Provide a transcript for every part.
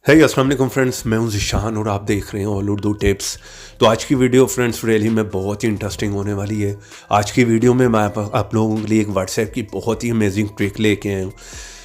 है अस्सलाम वालेकुम फ्रेंड्स, मैं हूं ज़िशान और आप देख रहे हैं ऑल उर्दू टिप्स। तो आज की वीडियो फ्रेंड्स रियली में बहुत ही इंटरेस्टिंग होने वाली है। आज की वीडियो में मैं आप लोगों के लिए एक व्हाट्सएप की बहुत ही अमेजिंग ट्रिक लेके आया हूँ।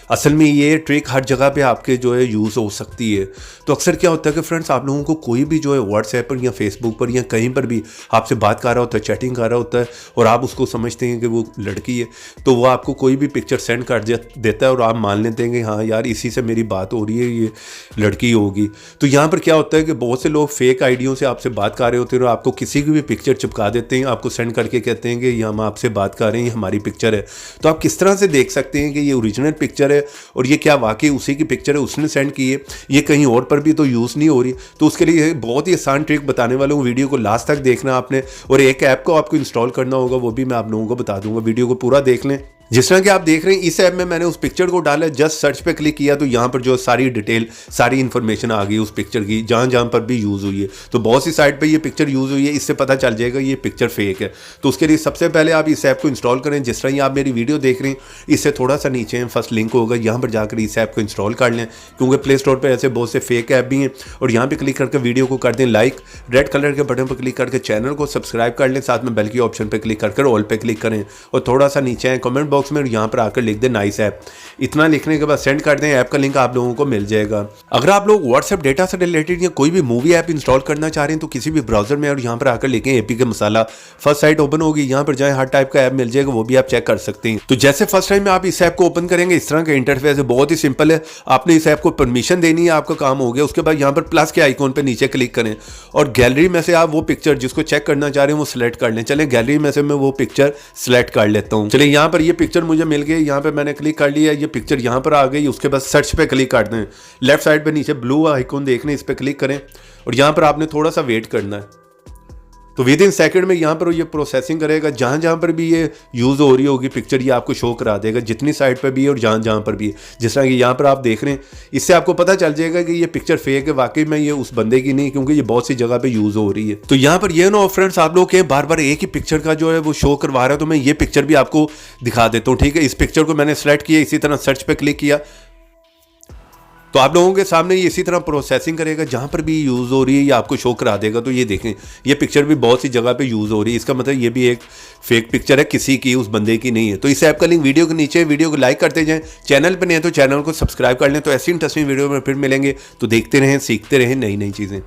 असल में ये ट्रिक हर जगह पे आपके जो है यूज़ हो सकती है। तो अक्सर क्या होता है कि फ्रेंड्स आप लोगों को कोई भी जो है व्हाट्सएप पर या फेसबुक पर या कहीं पर भी आपसे बात कर रहा होता है, चैटिंग कर रहा होता है और आप उसको समझते हैं कि वो लड़की है, तो वो आपको कोई भी पिक्चर सेंड कर देता है और आप मान लेते हैं कि हाँ यार इसी से मेरी बात हो रही है, ये लड़की होगी। तो यहाँ पर क्या होता है कि बहुत से लोग फेक आईडियों से आपसे बात कर रहे होते हैं और आपको किसी की भी पिक्चर चिपका देते हैं, आपको सेंड करके कहते हैं कि ये हम आपसे बात कर रहे हैं, ये हमारी पिक्चर है। तो आप किस तरह से देख सकते हैं कि ये ओरिजिनल पिक्चर है और ये क्या वाकई उसी की पिक्चर है, उसने सेंड की है, ये कहीं और पर भी तो यूज़ नहीं हो रही। तो उसके लिए बहुत ही आसान ट्रिक बताने वाला हूँ। वीडियो को लास्ट तक देखना आपने, और एक ऐप को आपको इंस्टॉल करना होगा, वो भी मैं आप लोगों को बता दूंगा। वीडियो को पूरा देख लें। जिस तरह कि आप देख रहे हैं इस ऐप में मैंने उस पिक्चर को डाला, जस्ट सर्च पे क्लिक किया तो यहाँ पर जो सारी डिटेल, सारी इन्फॉर्मेशन आ गई उस पिक्चर की, जहाँ जहाँ पर भी यूज़ हुई है। तो बहुत सी साइट पे ये पिक्चर यूज़ हुई है, इससे पता चल जाएगा ये पिक्चर फेक है। तो उसके लिए सबसे पहले आप इस ऐप को इंस्टॉल करें। जिस तरह आप मेरी वीडियो देख रहे हैं, इससे थोड़ा सा नीचे फर्स्ट लिंक होगा, यहाँ पर जाकर इस ऐप को इंस्टॉल कर लें, क्योंकि प्ले स्टोर पर ऐसे बहुत से फेक ऐप भी हैं। और यहाँ पर क्लिक करके वीडियो को कर दें लाइक, रेड कलर के बटन पर क्लिक करके चैनल को सब्सक्राइब कर लें, साथ में बेल की ऑप्शन पर क्लिक कर ऑल पे क्लिक करें और थोड़ा सा नीचे आए कमेंट बॉक्स में और यहाँ पर आकर लिख दें नाइस ऐप। इतना लिखने के बाद सेंड कर दें, ऐप का लिंक आप लोगों को मिल जाएगा। अगर आप लोग व्हाट्सएप डेटा से रिलेटेड या कोई भी मूवी ऐप इंस्टॉल करना चाह रहे हैं तो किसी भी ब्राउजर में और यहाँ पर आकर लिखें एपीके मसाला, फर्स्ट साइट ओपन होगी, यहाँ पर जाएं, हर टाइप का ऐप मिल जाएगा, वो भी आप चेक कर सकते हैं। तो जैसे फर्स्ट टाइम में आप इस ऐप को ओपन करेंगे, इस तरह का इंटरफेस है, बहुत ही सिंपल है। आपने इस ऐप को परमिशन देनी है, आपका काम हो गया। उसके बाद यहाँ पर प्लस के आइकॉन पर नीचे क्लिक करें और गैलरी में से आप वो पिक्चर जिसको चेक करना चाह रहे हैं वो सिलेक्ट कर लें। चलें गैलरी में से मैं वो पिक्चर सिलेक्ट कर लेता हूँ। चलिए यहाँ पर ये पिक्चर मुझे मिल गई, यहाँ पर मैंने क्लिक कर लिया, ये पिक्चर यहाँ पर आ गई। उसके बाद सर्च पे क्लिक कर दें, लेफ्ट साइड पे नीचे ब्लू आइकॉन देखने, इस पे क्लिक करें और यहाँ पर आपने थोड़ा सा वेट करना है। तो विद इन सेकंड में यहाँ पर ये प्रोसेसिंग करेगा। जहाँ जहाँ पर भी ये यूज़ हो रही होगी पिक्चर, ये आपको शो करा देगा, जितनी साइड पर भी है और जहाँ जहाँ पर भी है। जिस तरह कि यहाँ पर आप देख रहे हैं, इससे आपको पता चल जाएगा कि ये पिक्चर फेक है, वाकई में ये उस बंदे की नहीं, क्योंकि ये बहुत सी जगह पे यूज़ हो रही है। तो यहाँ पर ये ना फ्रेंड्स, आप लोग के बार बार एक ही पिक्चर का जो है वो शो करवा रहा है, तो मैं ये पिक्चर भी आपको दिखा देता हूँ। ठीक है, इस पिक्चर को मैंने सेलेक्ट किया, इसी तरह सर्च पे क्लिक किया तो आप लोगों के सामने ये इसी तरह प्रोसेसिंग करेगा, जहाँ पर भी यूज़ हो रही है ये आपको शो करा देगा। तो ये देखें, ये पिक्चर भी बहुत सी जगह पे यूज़ हो रही है, इसका मतलब ये भी एक फेक पिक्चर है, किसी की, उस बंदे की नहीं है। तो इस ऐप का लिंक वीडियो के नीचे, वीडियो को लाइक करते जाएं, चैनल पर नहीं है तो चैनल को सब्सक्राइब कर लें। तो ऐसी इंटरेस्टिंग वीडियो में फिर मिलेंगे, तो देखते रहें, सीखते रहें नई नई चीज़ें।